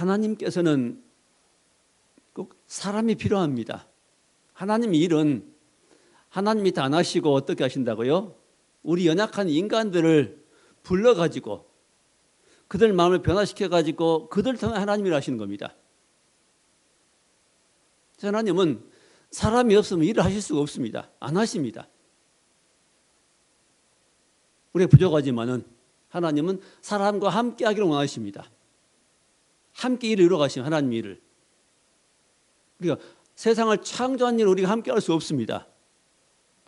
하나님께서는 꼭 사람이 필요합니다. 하나님 일은 하나님이 다 하시고 어떻게 하신다고요? 우리 연약한 인간들을 불러가지고 그들 마음을 변화시켜가지고 그들 통해 하나님이 하시는 겁니다. 하나님은 사람이 없으면 일을 하실 수가 없습니다. 안 하십니다. 우리가 부족하지만은 하나님은 사람과 함께 하기를 원하십니다. 함께 일을 이루어 가시는 하나님 일을. 우리가 세상을 창조한 일을 우리가 함께 할 수 없습니다.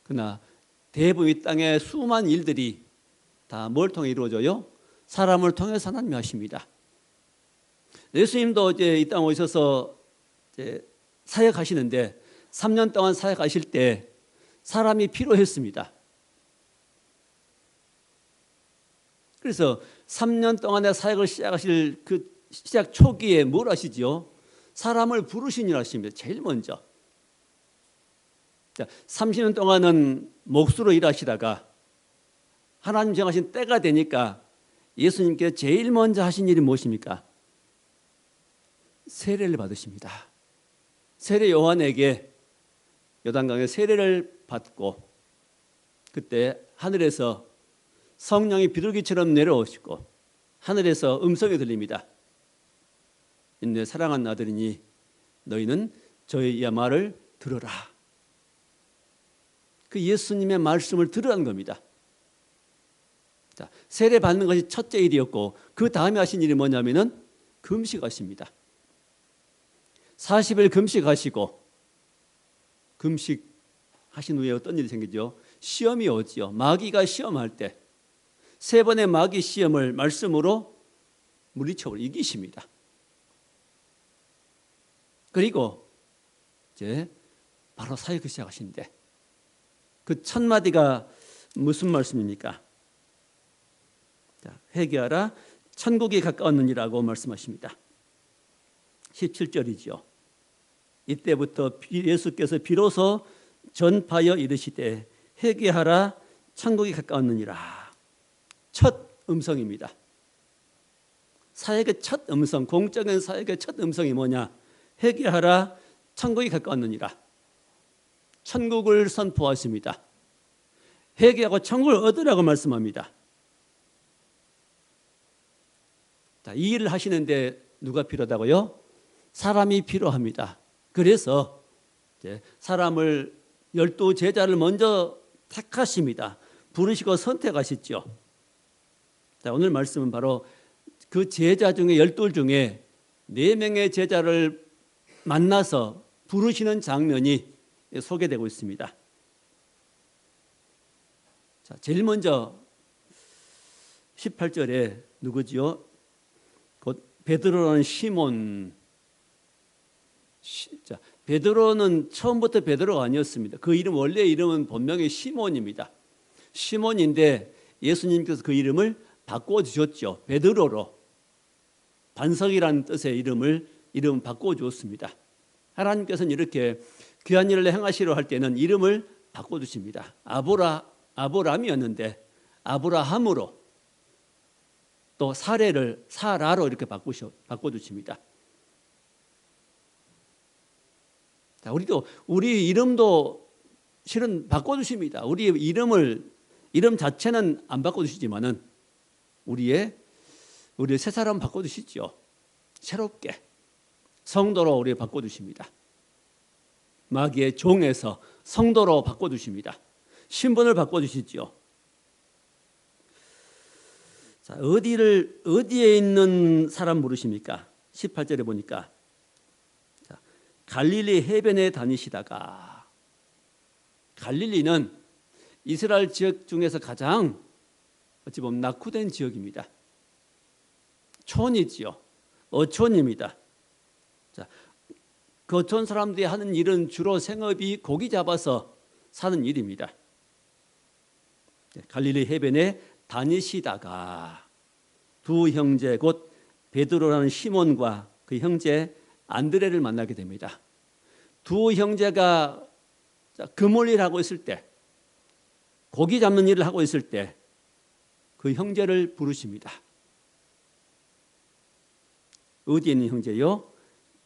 그러나 대부분 이 땅의 수많은 일들이 다 뭘 통해 이루어져요? 사람을 통해서 하나님이 하십니다. 예수님도 이제 이 땅에 오셔서 이제 사역하시는데 3년 동안 사역하실 때 사람이 필요했습니다. 그래서 3년 동안의 사역을 시작하실 그 시작 초기에 뭘 하시지요? 사람을 부르신 일 하십니다. 제일 먼저. 30년 동안은 몫으로 일하시다가 하나님 정하신 때가 되니까 예수님께서 제일 먼저 하신 일이 무엇입니까? 세례를 받으십니다. 세례 요한에게 요단강에 세례를 받고 그때 하늘에서 성령이 비둘기처럼 내려오시고 하늘에서 음성이 들립니다. 내 사랑하는 아들이니 너희는 저의 이 말을 들어라. 그 예수님의 말씀을 들으라는 겁니다. 자, 세례 받는 것이 첫째 일이었고 그 다음에 하신 일이 뭐냐면은 금식하십니다. 40일 금식하시고 금식하신 후에 어떤 일이 생기죠? 시험이 오지요. 마귀가 시험할 때 세 번의 마귀 시험을 말씀으로 물리쳐버려 이기십니다. 그리고 이제 바로 사역을 시작하시는데 그 첫 마디가 무슨 말씀입니까? 자, 회개하라 천국이 가까웠느니라고 말씀하십니다. 17절이죠. 이때부터 예수께서 비로소 전파하여 이르시되 회개하라 천국이 가까웠느니라. 첫 음성입니다. 사역의 첫 음성, 공적인 사역의 첫 음성이 뭐냐? 회개하라 천국이 가까웠느니라. 천국을 선포하십니다. 회개하고 천국을 얻으라고 말씀합니다. 자, 이 일을 하시는데 누가 필요하다고요? 사람이 필요합니다. 그래서 이제 사람을 12 제자를 먼저 택하십니다. 부르시고 선택하시죠. 자, 오늘 말씀은 바로 그 제자 중에 12 중에 4명의 제자를 만나서 부르시는 장면이 소개되고 있습니다. 자, 제일 먼저 18절에 누구지요? 곧 베드로라는 시몬. 자, 베드로는 처음부터 베드로가 아니었습니다. 그 이름 원래 이름은 본명이 시몬입니다. 시몬인데 예수님께서 그 이름을 바꿔주셨죠. 베드로로. 반석이라는 뜻의 이름 바꿔주었습니다. 하나님께서는 이렇게 귀한 일을 행하시려 할 때는 이름을 바꿔주십니다. 아브라함이었는데 아브라함으로 또 사례를 사라로 이렇게 바꿔주십니다. 자, 우리 이름도 실은 바꿔주십니다. 우리의 이름 자체는 안 바꿔주시지만은 우리의 새 사람 바꿔주시죠. 새롭게 성도로 우리 바꿔주십니다. 마귀의 종에서 성도로 바꿔주십니다. 신분을 바꿔주시죠. 자, 어디에 있는 사람 부르십니까? 18절에 보니까 자, 갈릴리 해변에 다니시다가 갈릴리는 이스라엘 지역 중에서 가장 어찌 보면 낙후된 지역입니다. 촌이지요. 어촌입니다. 자, 그 어촌 사람들이 하는 일은 주로 생업이 고기 잡아서 사는 일입니다. 갈릴리 해변에 다니시다가 두 형제 곧 베드로라는 시몬과 그 형제 안드레를 만나게 됩니다. 두 형제가 그물 일을 하고 있을 때, 고기 잡는 일을 하고 있을 때 그 형제를 부르십니다. 어디에 있는 형제요?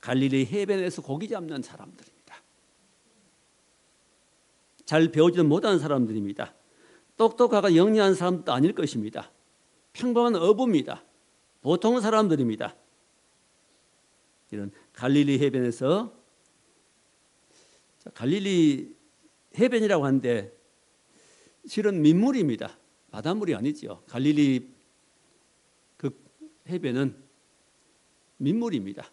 갈릴리 해변에서 고기 잡는 사람들입니다. 잘 배우지도 못하는 사람들입니다. 똑똑하고 영리한 사람도 아닐 것입니다. 평범한 어부입니다. 보통 사람들입니다. 이런 갈릴리 해변에서, 갈릴리 해변이라고 하는데 실은 민물입니다. 바닷물이 아니죠. 갈릴리 그 해변은 민물입니다.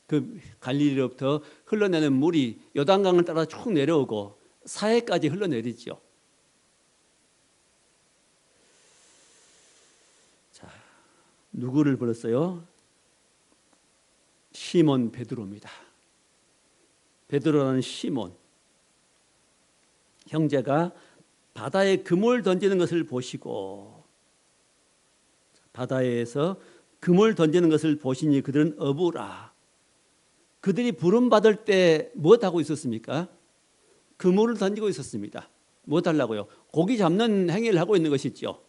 그 갈릴리로부터 흘러내는 물이 요단강을 따라 쭉 내려오고 사해까지 흘러내리죠. 자, 누구를 불렀어요? 시몬 베드로입니다. 베드로라는 시몬 형제가 바다에 금을 던지는 것을 보시고, 바다에서 금을 던지는 것을 보시니 그들은 어부라. 그들이 부름받을 때 무엇하고 있었습니까? 그물을 던지고 있었습니다. 무엇 하려고요? 고기 잡는 행위를 하고 있는 것이죠.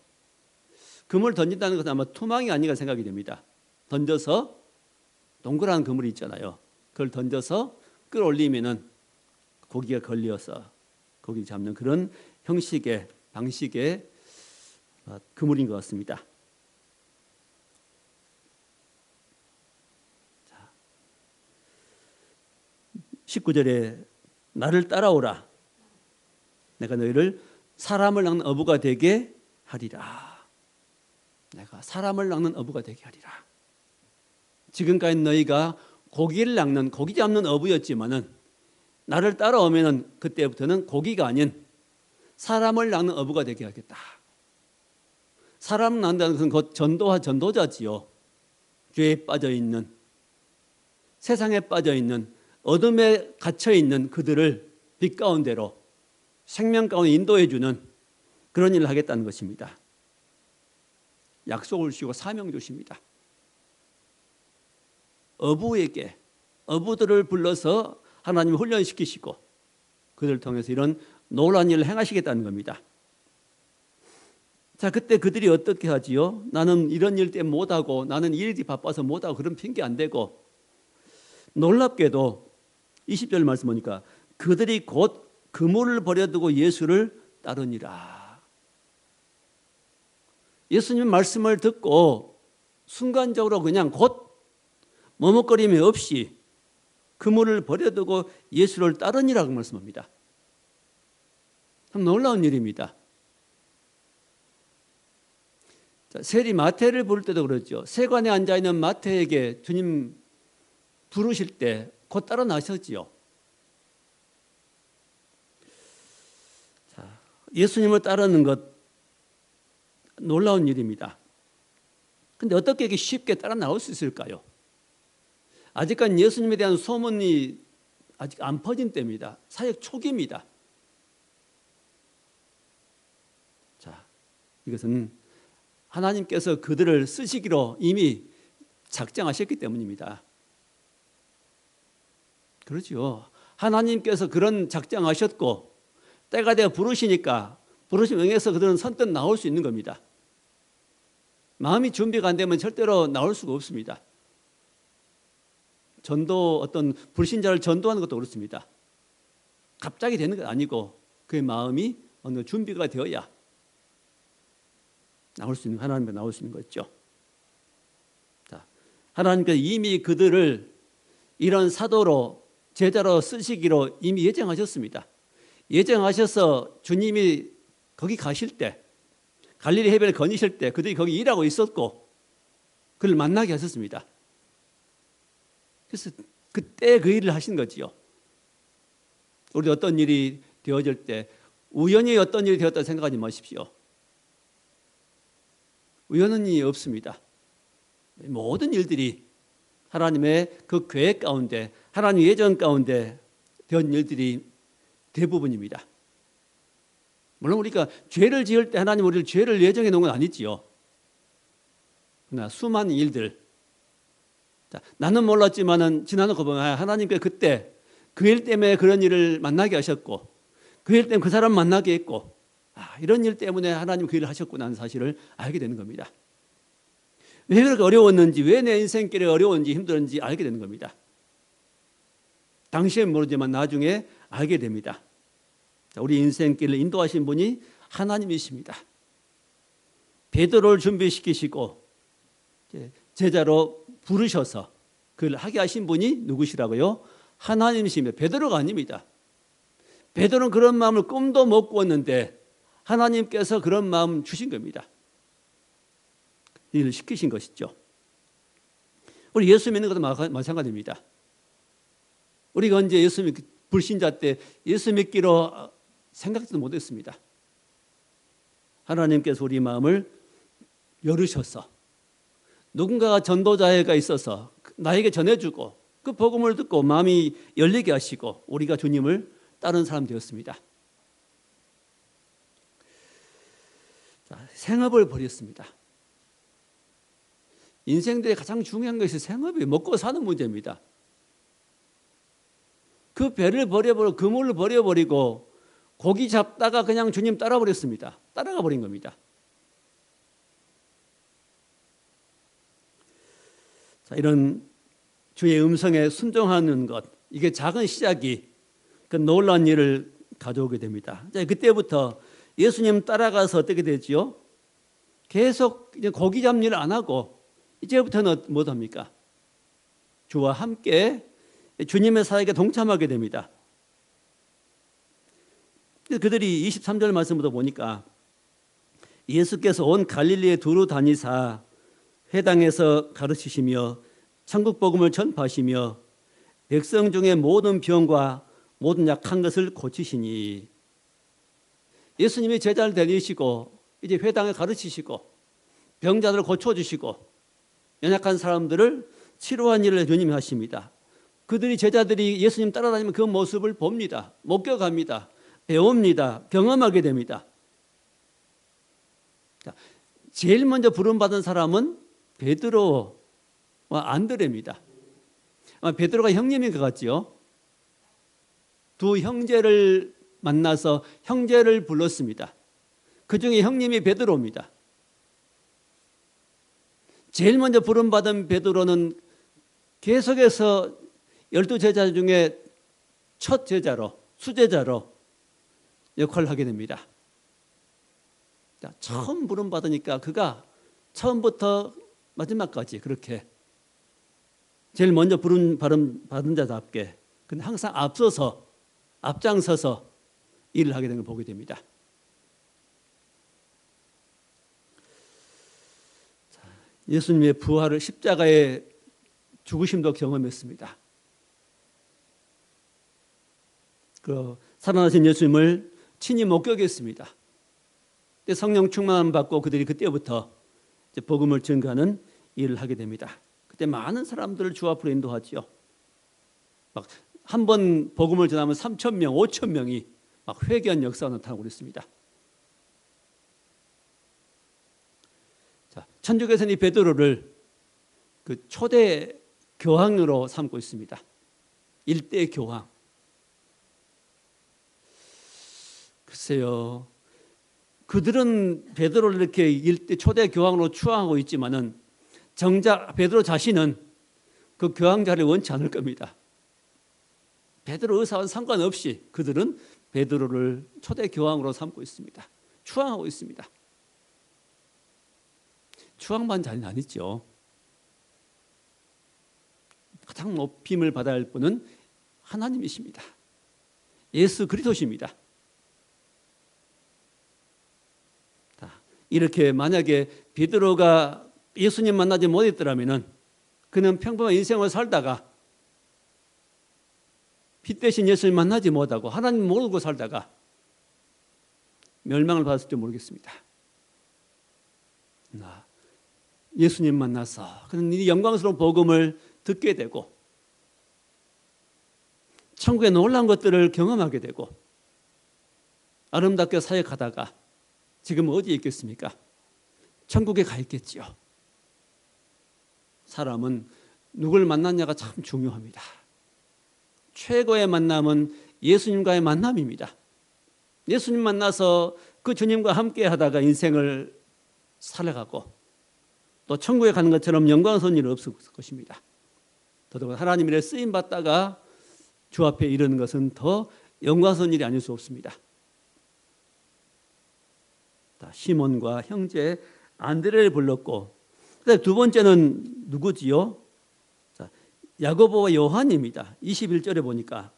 그물 던진다는 것은 아마 투망이 아닌가 생각이 됩니다. 던져서 동그란 그물이 있잖아요. 그걸 던져서 끌어올리면은 고기가 걸려서 고기 잡는 그런 형식의 방식의 그물인 것 같습니다. 19절에 나를 따라오라. 내가 너희를 사람을 낚는 어부가 되게 하리라. 내가 사람을 낚는 어부가 되게 하리라. 지금까지 너희가 고기를 낚는, 고기 잡는 어부였지만은 나를 따라오면은 그때부터는 고기가 아닌 사람을 낚는 어부가 되게 하겠다. 사람 낚는다는 것은 곧 전도자지요. 죄에 빠져 있는, 세상에 빠져 있는, 어둠에 갇혀 있는 그들을 빛 가운데로 생명 가운데 인도해 주는 그런 일을 하겠다는 것입니다. 약속을 주시고 사명 주십니다. 어부들을 불러서 하나님이 훈련시키시고 그들을 통해서 이런 놀라운 일을 행하시겠다는 겁니다. 자, 그때 그들이 어떻게 하지요? 나는 이런 일 때문에 못하고, 나는 일이 바빠서 못하고, 그런 핑계 안 대고, 놀랍게도 20절 말씀 보니까 그들이 곧 그물을 버려두고 예수를 따르니라. 예수님 말씀을 듣고 순간적으로 그냥 곧 머뭇거림이 없이 그물을 버려두고 예수를 따르니라고 말씀합니다. 참 놀라운 일입니다. 자, 세리 마태를 부를 때도 그렇죠. 세관에 앉아있는 마태에게 주님 부르실 때 곧 따라 나셨지요. 자, 예수님을 따르는 것 놀라운 일입니다. 그런데 어떻게 이렇게 쉽게 따라 나올 수 있을까요? 아직까지 예수님에 대한 소문이 아직 안 퍼진 때입니다. 사역 초기입니다. 자, 이것은 하나님께서 그들을 쓰시기로 이미 작정하셨기 때문입니다. 그렇죠. 하나님께서 그런 작정하셨고 때가 되어 부르시니까 부르심 응해서 그들은 선뜻 나올 수 있는 겁니다. 마음이 준비가 안 되면 절대로 나올 수가 없습니다. 전도, 어떤 불신자를 전도하는 것도 그렇습니다. 갑자기 되는 건 아니고 그의 마음이 어느 준비가 되어야 나올 수 있는, 하나님께 나올 수 있는 거죠. 자, 하나님께서 이미 그들을 이런 사도로, 제자로 쓰시기로 이미 예정하셨습니다. 예정하셔서 주님이 거기 가실 때, 갈릴리 해변을 거니실 때 그들이 거기 일하고 있었고 그를 만나게 하셨습니다. 그래서 그때 그 일을 하신 거지요. 우리 어떤 일이 되어질 때 우연히 어떤 일이 되었다 생각하지 마십시오. 우연은 없습니다. 모든 일들이 하나님의 그 계획 가운데, 하나님 예정 가운데 된 일들이 대부분입니다. 물론 우리가 죄를 지을 때 하나님 우리를 죄를 예정해 놓은 건 아니지요. 그러나 수많은 일들, 자, 나는 몰랐지만은 지나놓고 보면 하나님께 그때 그 일 때문에 그런 일을 만나게 하셨고 그 일 때문에 그 사람 만나게 했고 이런 일 때문에 하나님 그 일을 하셨구나 하는 사실을 알게 되는 겁니다. 왜 그렇게 어려웠는지, 왜 내 인생길이 어려운지 힘들었는지 알게 되는 겁니다. 당시엔 모르지만 나중에 알게 됩니다. 우리 인생길을 인도하신 분이 하나님이십니다. 베드로를 준비시키시고 제자로 부르셔서 그걸 하게 하신 분이 누구시라고요? 하나님이십니다. 베드로가 아닙니다. 베드로는 그런 마음을 꿈도 못 꾸었는데 하나님께서 그런 마음 주신 겁니다. 일을 시키신 것이죠. 우리 예수 믿는 것도 마찬가지입니다. 우리가 언제 예수 불신자 때 예수 믿기로 생각도 못했습니다. 하나님께서 우리 마음을 열으셔서 누군가가 전도자가 있어서 나에게 전해주고 그 복음을 듣고 마음이 열리게 하시고 우리가 주님을 따르는 사람 되었습니다. 자, 생업을 버렸습니다. 인생들의 가장 중요한 것이 생업이 먹고 사는 문제입니다. 그 배를 버려버리고 그물을 버려버리고 고기 잡다가 그냥 주님 따라버렸습니다. 따라가 버린 겁니다. 자, 이런 주의 음성에 순종하는 것, 이게 작은 시작이 그 놀라운 일을 가져오게 됩니다. 자, 그때부터 예수님 따라가서 어떻게 되지요? 계속 이제 고기 잡는 일을 안 하고 이제부터는 뭐합니까? 주와 함께 주님의 사역에 동참하게 됩니다. 그들이 23절 말씀부터 보니까 예수께서 온 갈릴리에 두루 다니사 회당에서 가르치시며 천국 복음을 전파하시며 백성 중에 모든 병과 모든 약한 것을 고치시니 예수님이 제자를 데리시고 이제 회당에 가르치시고 병자들을 고쳐주시고 연약한 사람들을 치료한 일을 주님이 하십니다. 그들이 제자들이 예수님 따라다니면 그 모습을 봅니다. 목격합니다. 배웁니다. 경험하게 됩니다. 제일 먼저 부름받은 사람은 베드로와 안드레입니다. 베드로가 형님인 것 같지요? 두 형제를 만나서 형제를 불렀습니다. 그 중에 형님이 베드로입니다. 제일 먼저 부름받은 베드로는 계속해서 12제자 중에 첫 제자로, 수제자로 역할을 하게 됩니다. 처음 부름받으니까 그가 처음부터 마지막까지 그렇게 제일 먼저 받은 자답게 근데 항상 앞장서서 일을 하게 되는 걸 보게 됩니다. 예수님의 부활을 십자가의 죽으심도 경험했습니다. 그 살아나신 예수님을 친히 목격했습니다. 성령 충만함 받고 그들이 그때부터 이제 복음을 전가하는 일을 하게 됩니다. 그때 많은 사람들을 주 앞으로 인도하지요. 막 한 번 복음을 전하면 3,000명, 5,000명이 막 회개한 역사가 나타나고 있습니다. 자, 천주교에서는 이 베드로를 그 초대 교황으로 삼고 있습니다. 일대 교황. 글쎄요. 그들은 베드로를 이렇게 일대 초대 교황으로 추앙하고 있지만은 정작 베드로 자신은 그 교황 자리를 원치 않을 겁니다. 베드로 의사와는 상관없이 그들은 베드로를 초대 교황으로 삼고 있습니다. 추앙하고 있습니다. 추앙받는 자리는 아니죠. 가장 높임을 받아야 할 분은 하나님이십니다. 예수 그리스도십니다. 이렇게 만약에 베드로가 예수님 만나지 못했더라면 그는 평범한 인생을 살다가 빛 대신 예수님 만나지 못하고 하나님 모르고 살다가 멸망을 받았을지 모르겠습니다. 예수님 만나서 그는 이 영광스러운 복음을 듣게 되고 천국의 놀라운 것들을 경험하게 되고 아름답게 사역하다가 지금 어디에 있겠습니까? 천국에 가 있겠지요. 사람은 누굴 만났냐가 참 중요합니다. 최고의 만남은 예수님과의 만남입니다. 예수님 만나서 그 주님과 함께 하다가 인생을 살아가고 또 천국에 가는 것처럼 영광스러운 일은 없을 것입니다. 더더욱 하나님 일에 쓰임 받다가 주 앞에 이르는 것은 더 영광스러운 일이 아닐 수 없습니다. 시몬과 형제 안드레를 불렀고, 두 번째는 누구지요? 야고보와 요한입니다. 21절에 보니까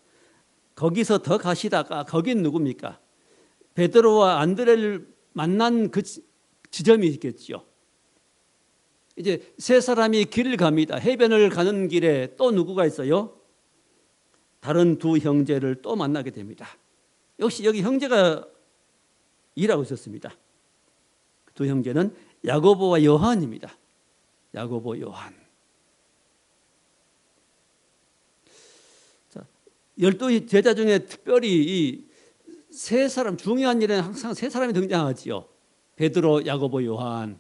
거기서 더 가시다가, 거긴 누굽니까? 베드로와 안드레를 만난 그 지점이 있겠죠. 이제 세 사람이 길을 갑니다. 해변을 가는 길에 또 누구가 있어요? 다른 두 형제를 또 만나게 됩니다. 역시 여기 형제가 일하고 있었습니다. 두 형제는 야고보와 요한입니다. 야고보, 요한. 자, 12 제자 중에 특별히 이 세 사람, 중요한 일에는 항상 세 사람이 등장하지요. 베드로, 야고보, 요한.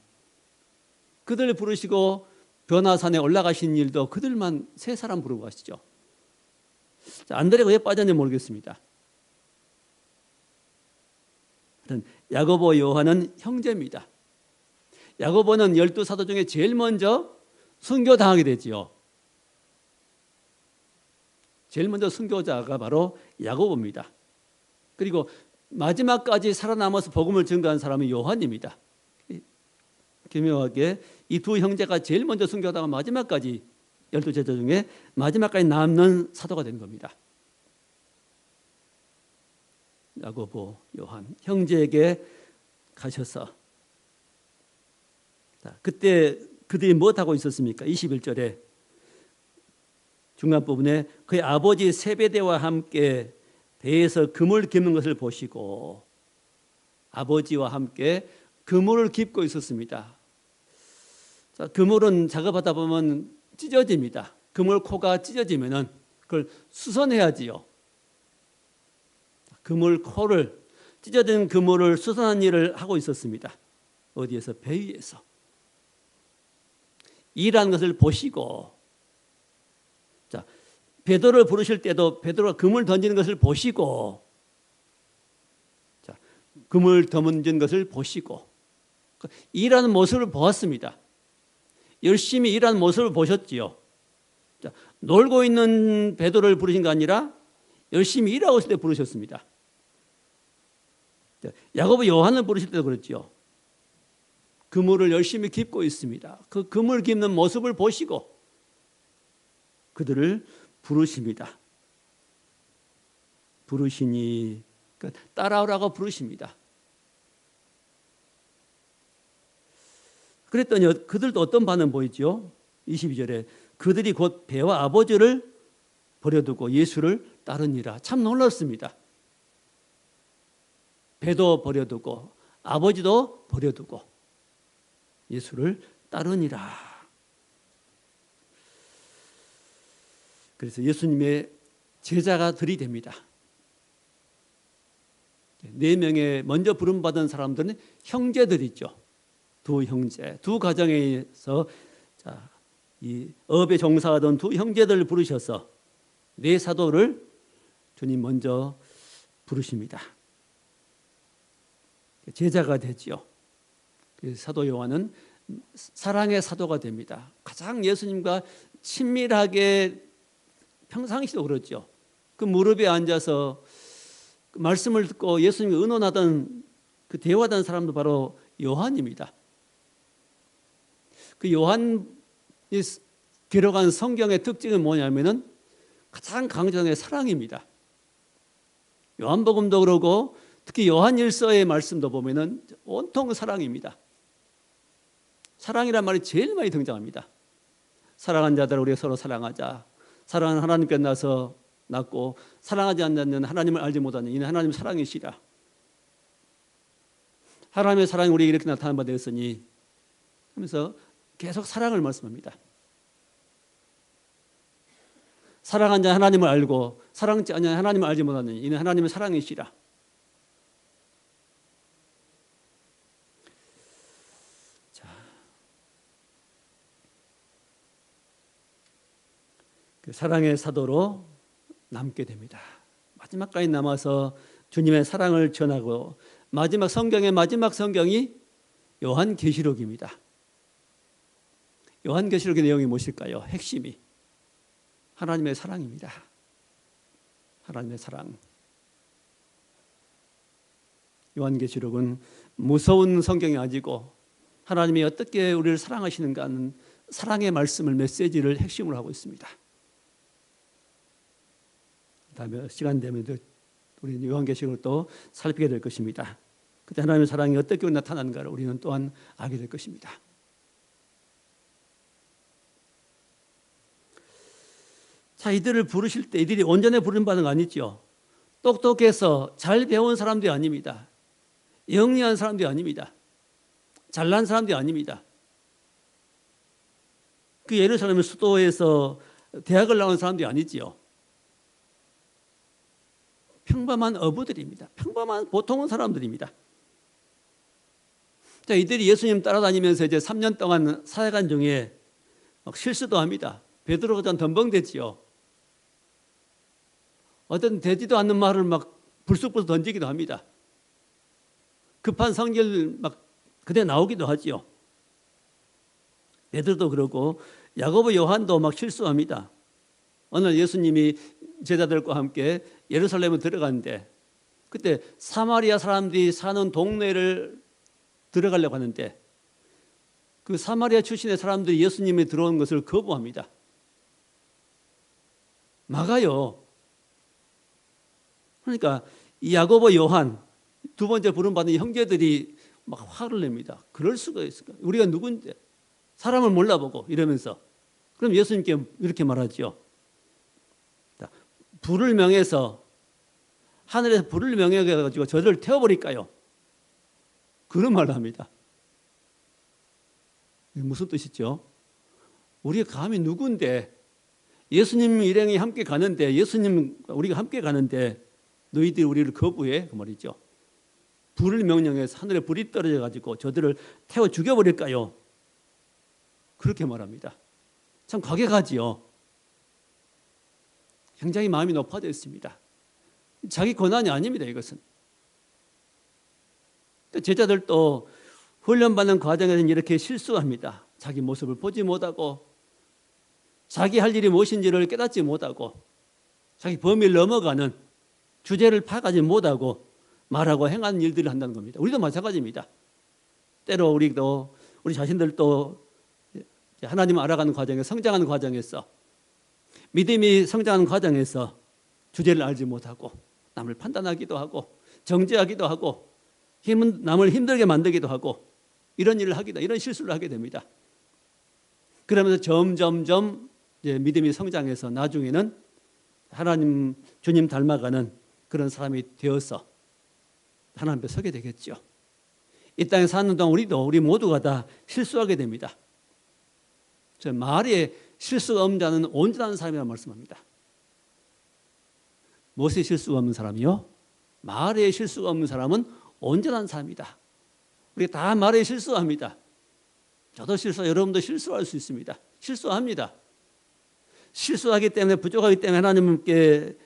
그들 부르시고 변화산에 올라가신 일도 그들만 세 사람 부르고 가시죠. 자, 안드레가 왜 빠졌는지 모르겠습니다. 야고보, 요한은 형제입니다. 야고보는 12사도 중에 제일 먼저 순교당하게 되지요. 제일 먼저 순교자가 바로 야고보입니다. 그리고 마지막까지 살아남아서 복음을 증거한 사람이 요한입니다. 교묘하게 이 두 형제가 제일 먼저 순교하다가 마지막까지 12제자 중에 마지막까지 남는 사도가 된 겁니다. 야고보, 요한 형제에게 가셔서, 그때 그들이 무엇하고 있었습니까? 21절에 중간 부분에 그의 아버지 세베대와 함께 배에서 그물 깁는 것을 보시고, 아버지와 함께 그물을 깁고 있었습니다. 자, 그물은 작업하다 보면 찢어집니다. 그물 코가 찢어지면은 그걸 수선해야지요. 그물 코를, 찢어진 그물을 수선한 일을 하고 있었습니다. 어디에서? 배 위에서. 일하는 것을 보시고, 자, 베드로를 부르실 때도 베드로가 그물 던지는 것을 보시고, 자, 그물 던진 것을 보시고, 일하는 모습을 보았습니다. 열심히 일하는 모습을 보셨지요. 자, 놀고 있는 베드로를 부르신 게 아니라 열심히 일하고 있을 때 부르셨습니다. 자, 야고보, 요한을 부르실 때도 그랬지요. 그물을 열심히 깁고 있습니다. 그 그물 깁는 모습을 보시고 그들을 부르십니다. 부르시니, 그러니까 따라오라고 부르십니다. 그랬더니 그들도 어떤 반응 보이죠? 22절에 그들이 곧 배와 아버지를 버려두고 예수를 따르니라. 참 놀랐습니다. 배도 버려두고 아버지도 버려두고 예수를 따르니라. 그래서 예수님의 제자가 들이댑니다. 4명의 먼저 부름받은 사람들은 형제들이죠. 두 형제, 두 가정에서 이 업에 종사하던 두 형제들을 부르셔서 4사도를 주님 먼저 부르십니다. 제자가 되지요. 사도 요한은 사랑의 사도가 됩니다. 가장 예수님과 친밀하게 평상시도 그렇죠. 그 무릎에 앉아서 그 말씀을 듣고 예수님이 의논하던 그 대화하던 사람도 바로 요한입니다. 그 요한이 기록한 성경의 특징은 뭐냐면은 가장 강조하는 게 사랑입니다. 요한복음도 그러고 특히 요한일서의 말씀도 보면은 온통 사랑입니다. 사랑이란 말이 제일 많이 등장합니다. 사랑한 자들 우리가 서로 사랑하자. 사랑은 하나님께 나서 낳고 사랑하지 않는 자는 하나님을 알지 못하는 이는 하나님 사랑이시라. 하나님의 사랑이 우리에게 이렇게 나타난 바 되었으니 하면서 계속 사랑을 말씀합니다. 사랑한 자 하나님을 알고 사랑하지 않는 하나님을 알지 못하는 이는 하나님의 사랑이시라. 그 사랑의 사도로 남게 됩니다. 마지막까지 남아서 주님의 사랑을 전하고 마지막 성경의 마지막 성경이 요한계시록입니다. 요한계시록의 내용이 무엇일까요? 핵심이 하나님의 사랑입니다. 하나님의 사랑. 요한계시록은 무서운 성경이 아니고 하나님이 어떻게 우리를 사랑하시는가 하는 사랑의 말씀을, 메시지를 핵심으로 하고 있습니다. 다음에 시간 되면 우리 요한계시록을 또 살피게 될 것입니다. 그때 하나님의 사랑이 어떻게 나타나는가를 우리는 또한 알게 될 것입니다. 자, 이들을 부르실 때 이들이 온전히 부른 바는 아니죠. 똑똑해서 잘 배운 사람들이 아닙니다. 영리한 사람들이 아닙니다. 잘난 사람들이 아닙니다. 그 예루살렘 수도에서 대학을 나온 사람들이 아니지요. 평범한 어부들입니다. 평범한 보통한 사람들입니다. 자, 이들이 예수님 따라다니면서 이제 3년 동안 사역한 중에 막 실수도 합니다. 베드로가 전 덤벙대지요. 어떤 되지도 않는 말을 막 불쑥불쑥 던지기도 합니다. 급한 성질 막 그대 나오기도 하지요. 베드로도 그러고 야고보, 요한도 막 실수합니다. 오늘 예수님이 제자들과 함께 예루살렘에 들어갔는데 그때 사마리아 사람들이 사는 동네를 들어가려고 하는데 그 사마리아 출신의 사람들이 예수님이 들어온 것을 거부합니다. 막아요. 그러니까 이 야고보, 요한 두 번째 부름받은 형제들이 막 화를 냅니다. 그럴 수가 있을까? 우리가 누군데? 사람을 몰라보고 이러면서. 그럼 예수님께 이렇게 말하죠. 불을 명해서 하늘에서 불을 명해가지고 저들을 태워버릴까요? 그런 말을 합니다. 무슨 뜻이죠? 우리가 감히 누군데 예수님 일행이 함께 가는데 예수님 우리가 함께 가는데 너희들이 우리를 거부해? 그 말이죠. 불을 명령해서 하늘에 불이 떨어져가지고 저들을 태워 죽여버릴까요? 그렇게 말합니다. 참 과격하지요. 굉장히 마음이 높아져 있습니다. 자기 권한이 아닙니다. 이것은. 제자들도 훈련받는 과정에서는 이렇게 실수합니다. 자기 모습을 보지 못하고 자기 할 일이 무엇인지를 깨닫지 못하고 자기 범위를 넘어가는 주제를 파악하지 못하고 말하고 행하는 일들을 한다는 겁니다. 우리도 마찬가지입니다. 때로 우리도 우리 자신들도 하나님을 알아가는 과정에서 성장하는 과정에서 믿음이 성장하는 과정에서 주제를 알지 못하고 남을 판단하기도 하고 정죄하기도 하고 남을 힘들게 만들기도 하고 이런 일을 이런 실수를 하게 됩니다. 그러면서 점점점 이제 믿음이 성장해서 나중에는 하나님 주님 닮아가는 그런 사람이 되어서 하나님 앞에 서게 되겠죠. 이 땅에 사는 동안 우리 모두가 다 실수하게 됩니다. 말에 실수가 없는 자는 온전한 사람이라고 말씀합니다. 무엇에 실수가 없는 사람이요? 말에 실수가 없는 사람은 온전한 사람이다. 우리가 다 말에 실수합니다. 저도 여러분도 실수할 수 있습니다. 실수합니다. 실수하기 때문에 부족하기 때문에 하나님께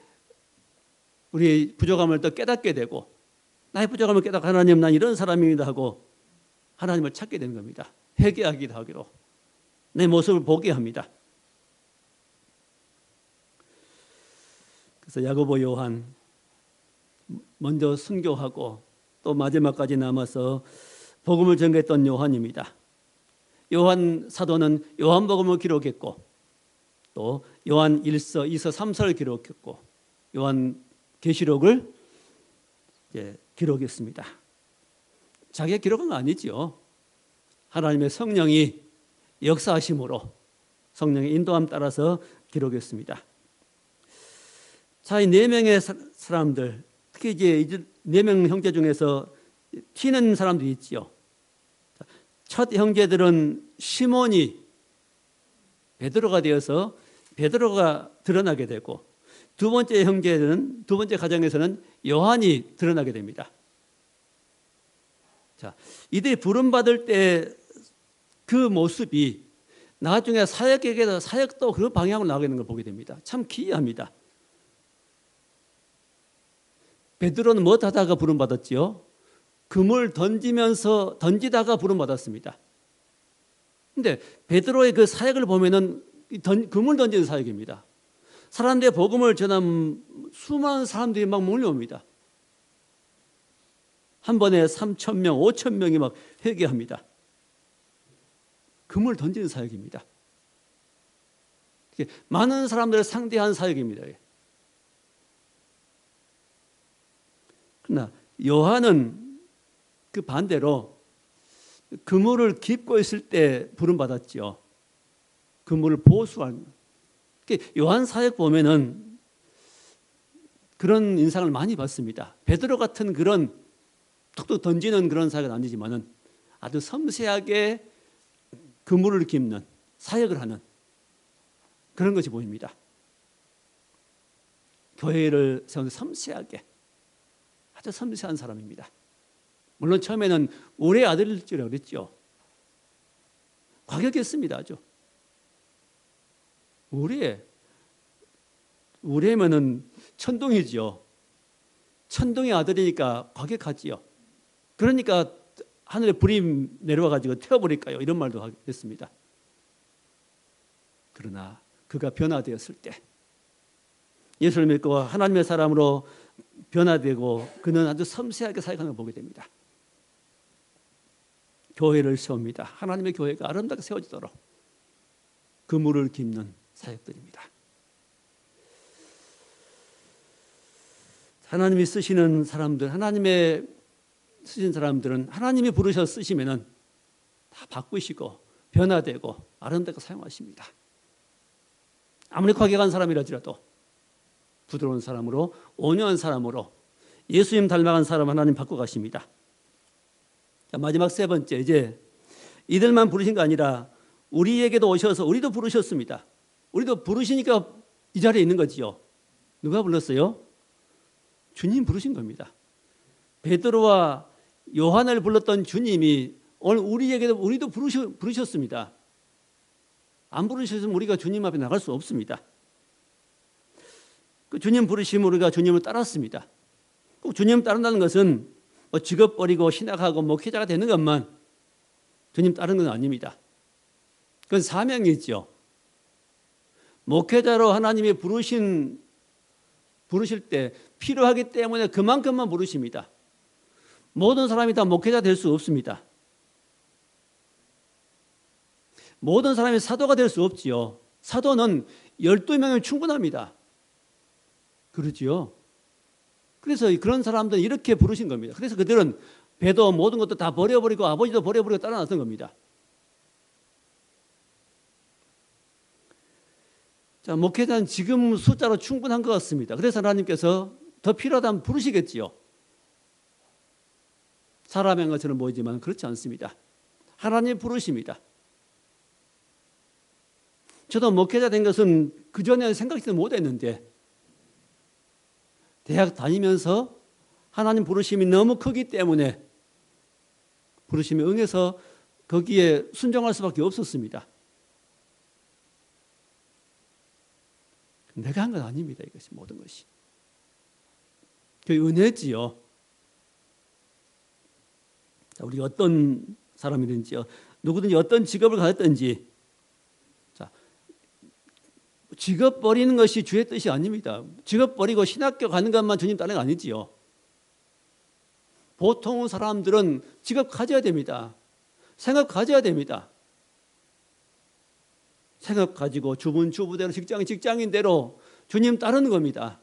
우리 부족함을 더 깨닫게 되고 나의 부족함을 깨닫고 하나님 난 이런 사람입니다 하고 하나님을 찾게 되는 겁니다. 회개하기도 하기로 내 모습을 보게 합니다. 그래서 야고보, 요한 먼저 순교하고 또 마지막까지 남아서 복음을 전개했던 요한입니다. 요한 사도는 요한복음을 기록했고 또 요한 1서, 2서, 3서를 기록했고 요한 계시록을 기록했습니다. 자기가 기록한 건 아니지요. 하나님의 성령이 역사하심으로 성령의 인도함 따라서 기록했습니다. 자, 이 네 명의 사람들, 특히 이제 네 명 형제 중에서 튀는 사람들이 있지요. 첫 형제들은 시몬이 베드로가 되어서 베드로가 드러나게 되고 두 번째 가정에서는 요한이 드러나게 됩니다. 자, 이들이 부름받을 때 그 모습이 나중에 사역도 그 방향으로 나가게 되는 걸 보게 됩니다. 참 기이합니다. 베드로는 뭐 하다가 부름받았지요? 금을 던지다가 부름받았습니다. 근데 베드로의 그 사역을 보면은 그물 던지는 사역입니다. 사람들의 복음을 전한 수많은 사람들이 막 몰려옵니다. 한 번에 3,000명, 5,000명이 막 회개합니다. 그물 던지는 사역입니다. 많은 사람들을 상대한 사역입니다. 그러나 요한은 그 반대로 그물을 깁고 있을 때 부름받았죠. 그물을 보수하는. 요한 사역 보면은 그런 인상을 많이 받습니다. 베드로 같은 그런 툭툭 던지는 그런 사역은 아니지만은 아주 섬세하게 그물을 깁는 사역을 하는 그런 것이 보입니다. 교회를 세우는 섬세하게 아주 섬세한 사람입니다. 물론 처음에는 우리의 아들일 줄 알았죠. 과격했습니다. 아주. 우리면은 천둥이죠. 천둥의 아들이니까 과격하지요. 그러니까 하늘에 불이 내려와가지고 태워버릴까요? 이런 말도 했습니다. 그러나 그가 변화되었을 때 예수를 믿고 하나님의 사람으로 변화되고 그는 아주 섬세하게 사역하는 걸 보게 됩니다. 교회를 세웁니다. 하나님의 교회가 아름답게 세워지도록 그물을 깁는 사역들입니다. 하나님이 쓰시는 사람들, 하나님의 쓰신 사람들은 하나님이 부르셔서 쓰시면은 다 바꾸시고 변화되고 아름답게 사용하십니다. 아무리 과격한 사람이라도 부드러운 사람으로, 온유한 사람으로 예수님 닮아간 사람 하나님 바꿔가십니다. 마지막 세 번째, 이제 이들만 부르신 거 아니라 우리에게도 오셔서 우리도 부르셨습니다. 우리도 부르시니까 이 자리에 있는 거지요. 누가 불렀어요? 주님 부르신 겁니다. 베드로와 요한을 불렀던 주님이 오늘 우리도 부르셨습니다. 안 부르셨으면 우리가 주님 앞에 나갈 수 없습니다. 그 주님 부르시면 우리가 주님을 따랐습니다. 꼭 주님 따른다는 것은 직업 버리고 신학하고 목회자가 되는 것만 주님 따르는 건 아닙니다. 그건 사명이죠. 목회자로 하나님이 부르실 때 필요하기 때문에 그만큼만 부르십니다. 모든 사람이 다 목회자 될 수 없습니다. 모든 사람이 사도가 될 수 없지요. 사도는 12명이면 충분합니다. 그렇지요. 그래서 그런 사람들은 이렇게 부르신 겁니다. 그래서 그들은 배도 모든 것도 다 버려버리고 아버지도 버려버리고 따라났던 겁니다. 자, 목회자는 지금 숫자로 충분한 것 같습니다. 그래서 하나님께서 더 필요하다면 부르시겠지요. 사람의 것처럼 보이지만 그렇지 않습니다. 하나님 부르십니다. 저도 목회자 된 것은 그전에 생각지도 못했는데 대학 다니면서 하나님 부르심이 너무 크기 때문에 부르심에 응해서 거기에 순종할 수밖에 없었습니다. 내가 한 건 아닙니다. 이것이 모든 것이. 그 은혜지요. 우리가 어떤 사람이든지요, 누구든지 어떤 직업을 가졌든지, 자, 직업 버리는 것이 주의 뜻이 아닙니다. 직업 버리고 신학교 가는 것만 주님 따르는 거 아니지요. 보통 사람들은 직업 가져야 됩니다. 생업 가져야 됩니다. 생업 가지고 주분 주부대로 직장인대로 주님 따르는 겁니다.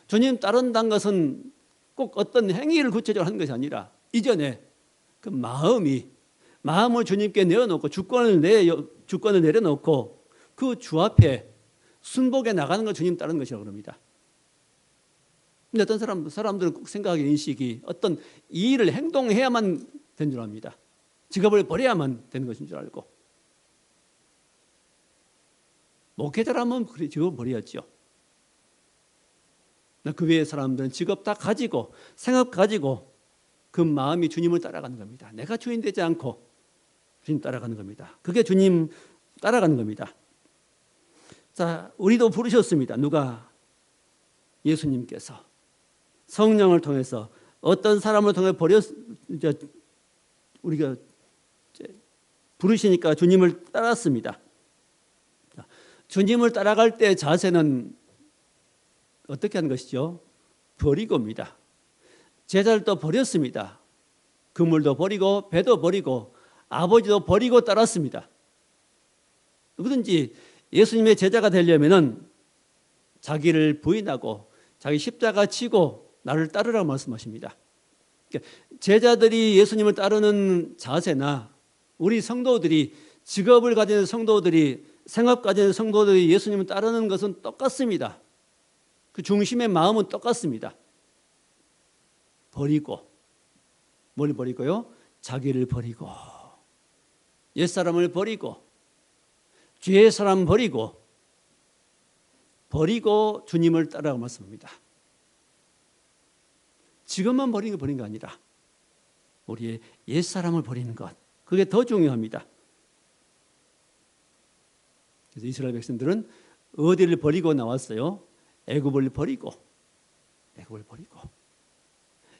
주님 따른다는 것은 꼭 어떤 행위를 구체적으로 하는 것이 아니라 이전에 그 마음을 주님께 내어놓고 주권을 내려놓고 그 주 앞에 순복에 나가는 걸 주님 따르는 것이라고 합니다. 근데 어떤 사람들은 꼭 생각하기 인식이 어떤 이 일을 행동해야만 되는 줄 압니다. 직업을 버려야만 되는 것인 줄 알고. 목회자라면 직업을 버려야죠. 그 외의 사람들은 직업 다 가지고 생업 가지고 그 마음이 주님을 따라가는 겁니다. 내가 주인 되지 않고 주님 따라가는 겁니다. 그게 주님 따라가는 겁니다. 자, 우리도 부르셨습니다. 누가? 예수님께서 성령을 통해서 어떤 사람을 통해 우리가 부르시니까 주님을 따랐습니다. 주님을 따라갈 때 자세는 어떻게 하는 것이죠? 버리고입니다. 제자를 또 버렸습니다. 그물도 버리고 배도 버리고 아버지도 버리고 따랐습니다. 누구든지 예수님의 제자가 되려면은 자기를 부인하고 자기 십자가 지고 나를 따르라고 말씀하십니다. 제자들이 예수님을 따르는 자세나 우리 성도들이 직업을 가진 성도들이 생업 가진 성도들이 예수님을 따르는 것은 똑같습니다. 그 중심의 마음은 똑같습니다. 버리고 뭘 버리고요? 자기를 버리고 옛사람을 버리고 죄의 사람 버리고 주님을 따라가고 말씀합니다. 지금만 버리는 게 아니라 우리의 옛사람을 버리는 것, 그게 더 중요합니다. 그래서 이스라엘 백성들은 어디를 버리고 나왔어요? 애굽을 버리고.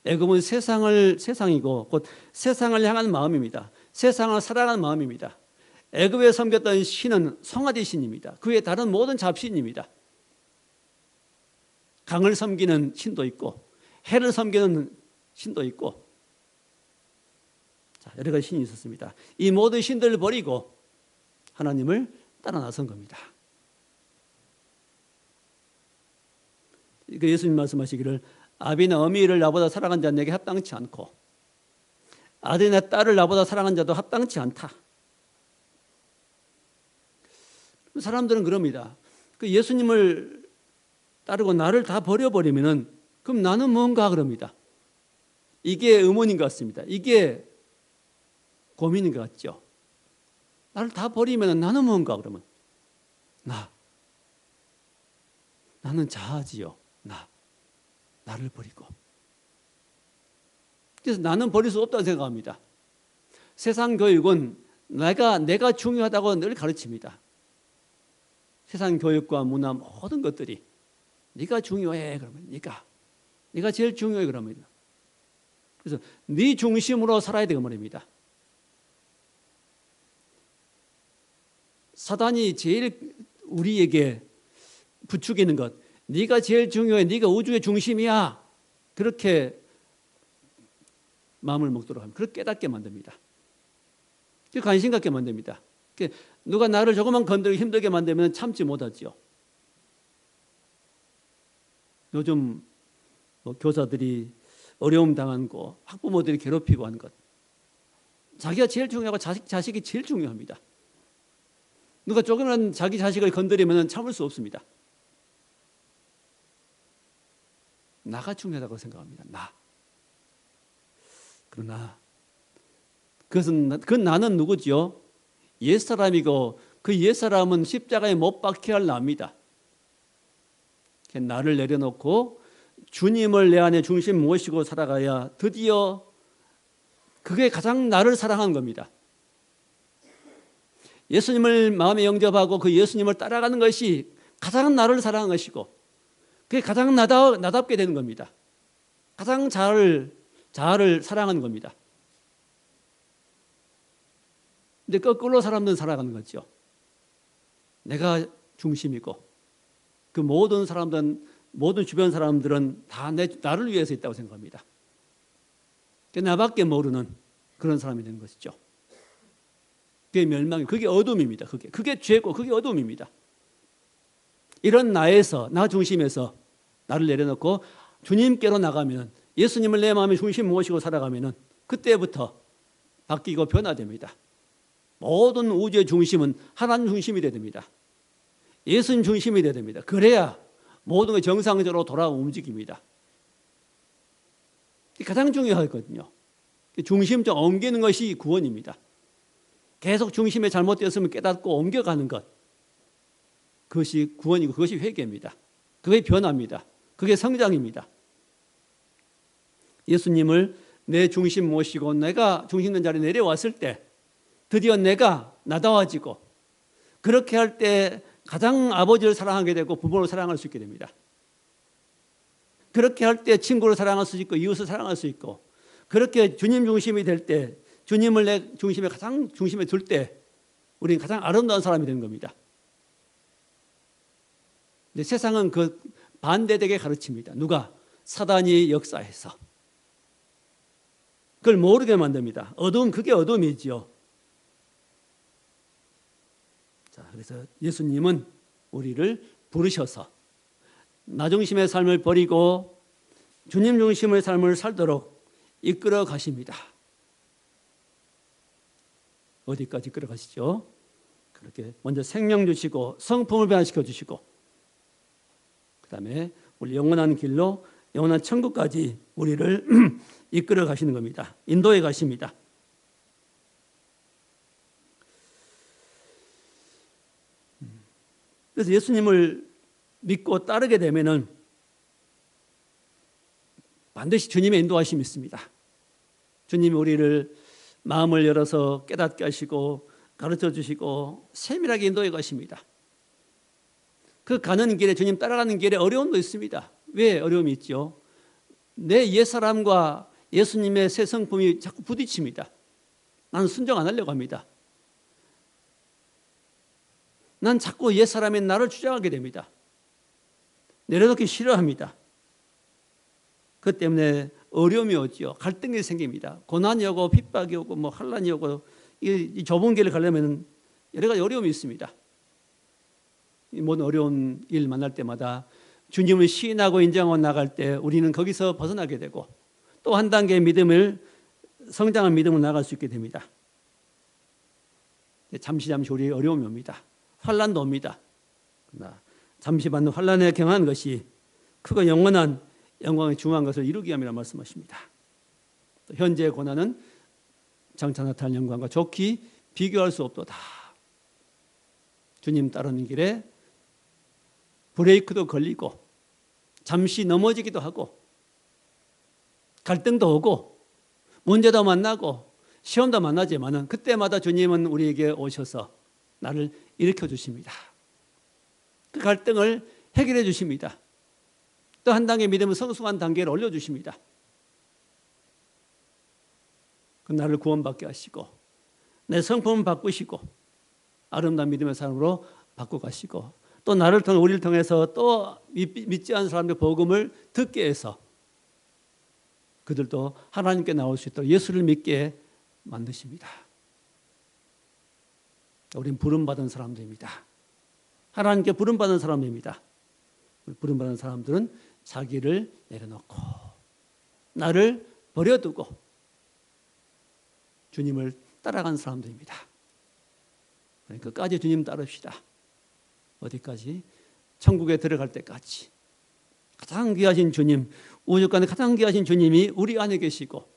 애굽은 세상이고 곧 세상을 향한 마음입니다. 세상을 사랑하는 마음입니다. 애굽에 섬겼던 신은 송아지 신입니다. 그 외에 다른 모든 잡신입니다. 강을 섬기는 신도 있고 해를 섬기는 신도 있고 여러 가지 신이 있었습니다. 이 모든 신들을 버리고 하나님을 따라 나선 겁니다. 예수님 말씀하시기를 아비나 어미를 나보다 사랑한 자는 내게 합당치 않고 아들이나 딸을 나보다 사랑한 자도 합당치 않다. 사람들은 그럽니다. 그 예수님을 따르고 나를 다 버려버리면은 그럼 나는 뭔가 그럽니다. 이게 의문인 것 같습니다. 이게 고민인 것 같죠. 나를 다 버리면 나는 뭔가 그러면 나는 자아지요. 나를 버리고. 그래서 나는 버릴 수 없다고 생각합니다. 세상 교육은 내가 중요하다고 늘 가르칩니다. 세상 교육과 문화 모든 것들이 네가 중요해 그러면 네가 제일 중요해 그럽니다. 그래서 네 중심으로 살아야 되고 말입니다. 사단이 제일 우리에게 부추기는 것, 네가 제일 중요해, 네가 우주의 중심이야, 그렇게 마음을 먹도록 합니다. 그렇게 깨닫게 만듭니다. 관심 갖게 만듭니다. 누가 나를 조금만 건드리고 힘들게 만들면 참지 못하지요. 요즘 교사들이 어려움 당하고 학부모들이 괴롭히고 하는 것, 자기가 제일 중요하고 자식이 제일 중요합니다. 누가 조금만 자기 자식을 건드리면 참을 수 없습니다. 나가 중요하다고 생각합니다. 그러나 그 나는 누구지요? 옛사람이고 그 옛사람은 십자가에 못 박혀야 할 나입니다. 나를 내려놓고 주님을 내 안에 중심 모시고 살아가야 드디어 그게 가장 나를 사랑하는 겁니다. 예수님을 마음에 영접하고 그 예수님을 따라가는 것이 가장 나를 사랑하는 것이고 그게 가장 나답게 되는 겁니다. 가장 자아를 사랑하는 겁니다. 근데 거꾸로 사람들은 살아가는 거죠. 내가 중심이고 그 모든 사람들은, 모든 주변 사람들은 다 나를 위해서 있다고 생각합니다. 나밖에 모르는 그런 사람이 되는 것이죠. 그게 멸망이, 그게 어둠입니다. 그게 죄고 그게 어둠입니다. 이런 나 중심에서 나를 내려놓고 주님께로 나가면, 예수님을 내 마음의 중심 모시고 살아가면 그때부터 바뀌고 변화됩니다. 모든 우주의 중심은 하나님 중심이 되야 됩니다. 예수님 중심이 되야 됩니다. 그래야 모든 게 정상적으로 돌아오고 움직입니다. 가장 중요하거든요. 중심점 옮기는 것이 구원입니다. 계속 중심에 잘못되었으면 깨닫고 옮겨가는 것, 그것이 구원이고 그것이 회개입니다. 그게 변화입니다. 그게 성장입니다. 예수님을 내 중심 모시고 내가 중심 있는 자리에 내려왔을 때 드디어 내가 나다워지고, 그렇게 할 때 가장 아버지를 사랑하게 되고 부모를 사랑할 수 있게 됩니다. 그렇게 할 때 친구를 사랑할 수 있고 이웃을 사랑할 수 있고, 그렇게 주님 중심이 될 때 주님을 내 가장 중심에 둘 때 우리는 가장 아름다운 사람이 되는 겁니다. 근데 세상은 그 반대되게 가르칩니다. 누가? 사단이 역사해서. 그걸 모르게 만듭니다. 어두움, 그게 어둠이지요. 자, 그래서 예수님은 우리를 부르셔서 나 중심의 삶을 버리고 주님 중심의 삶을 살도록 이끌어 가십니다. 어디까지 이끌어 가시죠? 그렇게 먼저 생명 주시고 성품을 변화시켜 주시고 그 다음에 우리 영원한 길로 영원한 천국까지 우리를 이끌어 가시는 겁니다. 인도해 가십니다. 그래서 예수님을 믿고 따르게 되면은 반드시 주님의 인도하심이 있습니다. 주님이 우리를 마음을 열어서 깨닫게 하시고 가르쳐 주시고 세밀하게 인도해 가십니다. 그 가는 길에, 주님 따라가는 길에 어려움도 있습니다. 왜 어려움이 있죠? 내 옛사람과 예수님의 새 성품이 자꾸 부딪힙니다. 나는 순종 안 하려고 합니다. 난 자꾸 옛사람의 나를 주장하게 됩니다. 내려놓기 싫어합니다. 그 때문에 어려움이 오죠. 갈등이 생깁니다. 고난이 오고 핍박이 오고 뭐 환난이 오고 이 좁은 길을 가려면 여러 가지 어려움이 있습니다. 이 모든 어려운 일 만날 때마다 주님을 시인하고 인정하고 나갈 때 우리는 거기서 벗어나게 되고 또 한 단계 믿음을 성장한 믿음을 나갈 수 있게 됩니다. 잠시 우리 어려움이 옵니다. 환난도 옵니다. 그러나 잠시 받는 환난에 경한 것이 크고 영원한 영광의 중요한 것을 이루기 위함이라 말씀하십니다. 또 현재의 고난은 장차 나타날 영광과 좋게 비교할 수 없도다. 주님 따르는 길에 브레이크도 걸리고 잠시 넘어지기도 하고 갈등도 오고 문제도 만나고 시험도 만나지만은 그때마다 주님은 우리에게 오셔서 나를 일으켜 주십니다. 그 갈등을 해결해 주십니다. 또 한 단계 믿음을 성숙한 단계를 올려주십니다. 그 나를 구원받게 하시고 내 성품을 바꾸시고 아름다운 믿음의 삶으로 바꿔가시고 또 나를 통해 우리를 통해서 또 믿지 않은 사람들 복음을 듣게 해서 그들도 하나님께 나올 수 있도록 예수를 믿게 만드십니다. 우리는 부름받은 사람들입니다. 하나님께 부름받은 사람입니다. 부름받은 사람들은 자기를 내려놓고 나를 버려두고 주님을 따라간 사람들입니다. 끝까지 주님 따릅시다. 어디까지? 천국에 들어갈 때까지. 가장 귀하신 주님, 우주간에 가장 귀하신 주님이 우리 안에 계시고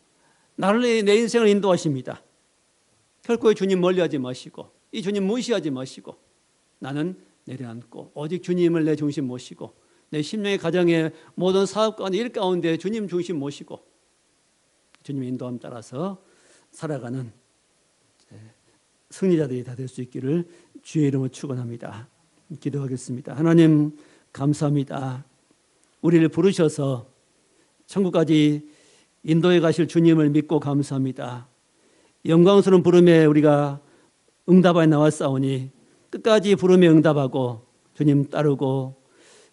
나를 내 인생을 인도하십니다. 결코 주님 멀리하지 마시고 이 주님 무시하지 마시고 나는 내려앉고 오직 주님을 내 중심 모시고 내 심령의 가정의 모든 사업 가운데 일 가운데 주님 중심 모시고 주님의 인도함 따라서 살아가는 승리자들이 다 될 수 있기를 주의 이름으로 축원합니다. 기도하겠습니다. 하나님 감사합니다. 우리를 부르셔서 천국까지 인도해 가실 주님을 믿고 감사합니다. 영광스러운 부름에 우리가 응답하여 나왔사오니 끝까지 부름에 응답하고 주님 따르고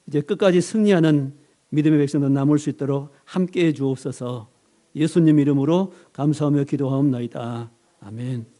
이제 끝까지 승리하는 믿음의 백성들 남을 수 있도록 함께해 주옵소서. 예수님 이름으로 감사하며 기도하옵나이다. 아멘.